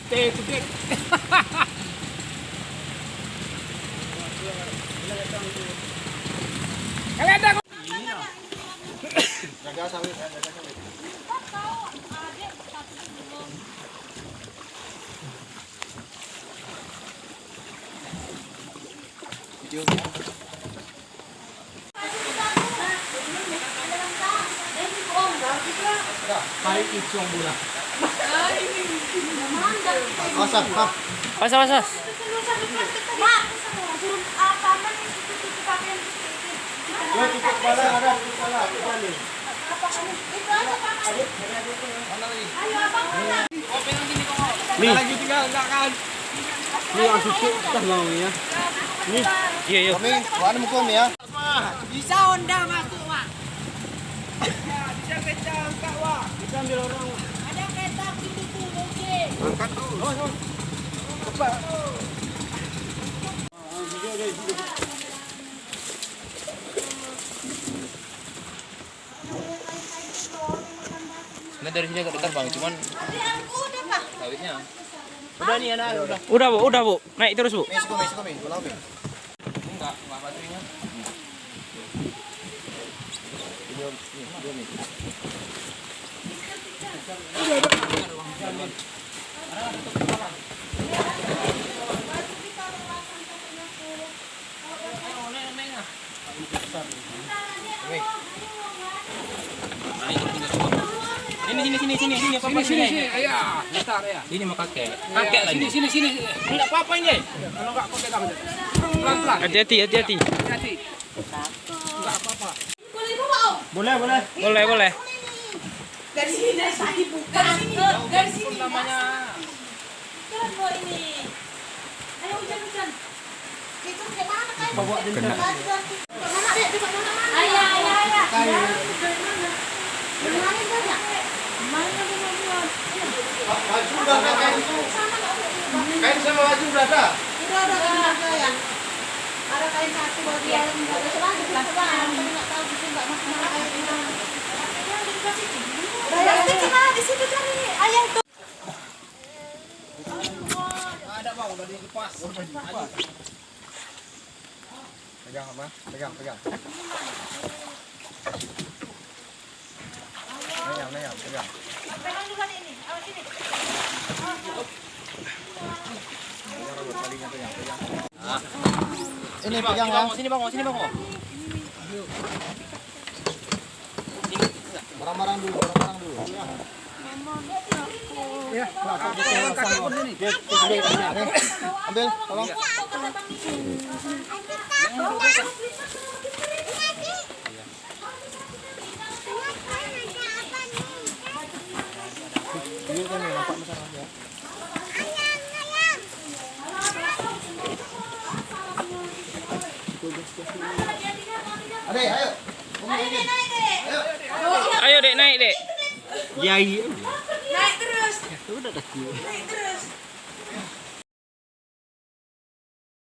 Kutik. Kalenda ko. Jaga sawit, jaga sawit. Video. Hai icong bola. Asap, Pak. Pas. Yo tutup bola ada, tutup bola, balik. Nih. Lagi tinggal enggak kan? Nih yang susu dah mau ya. Nih. Iya, iya. Kami, wan mukum ya. Bisa Honda masuk, Pak. Bisa kereta angkat, Pak. Bisa ambil orang. Ada kereta gitu tuh, oke. Angkat tuh. Oh. Cepat. Sebenarnya dari sini agak dekat bang, cuman sawitnya. Udah nih anak, udah. Udah bu, naik terus bu. Kami, bola kami. Enggak baterainya. Sini, papa sini. Ayah, bentar ya. Sini mau kakek lagi. Sini. Enggak apa-apa ini. Kalau enggak kau pegang. Pelan-pelan. Hati-hati. Hati. Enggak apa-apa. Boleh. Dari sini saya buka. Dari sini Namanya. Coba ini. Ayo hujan. Itu kemana kan? Bawa di Mana dek? Di mana? Ayah. Dari mana banyak? Mana benar? Baju udah ada kain itu. Kain sama baju udah ada. Udah ada ya. Ada kain satu bagi yang ada selang, enggak tahu gitu enggak masuk mana kain ini. Di situ kan ini ayam tuh. Ada bang, udah dilepas. Pegang apa? Pegang. Nayam, pegang. Pegang juga ini. Awas sini. Pegang. Ini pegang ya. Sini bang. Barang-barang dulu. Ya, kakak pun sini. Ambil, tolong. Ini kan nampak masalah ya. Adek, ayo. Ayo dek naik dek. Ya iya. Naik terus. Udah dah. Naik terus.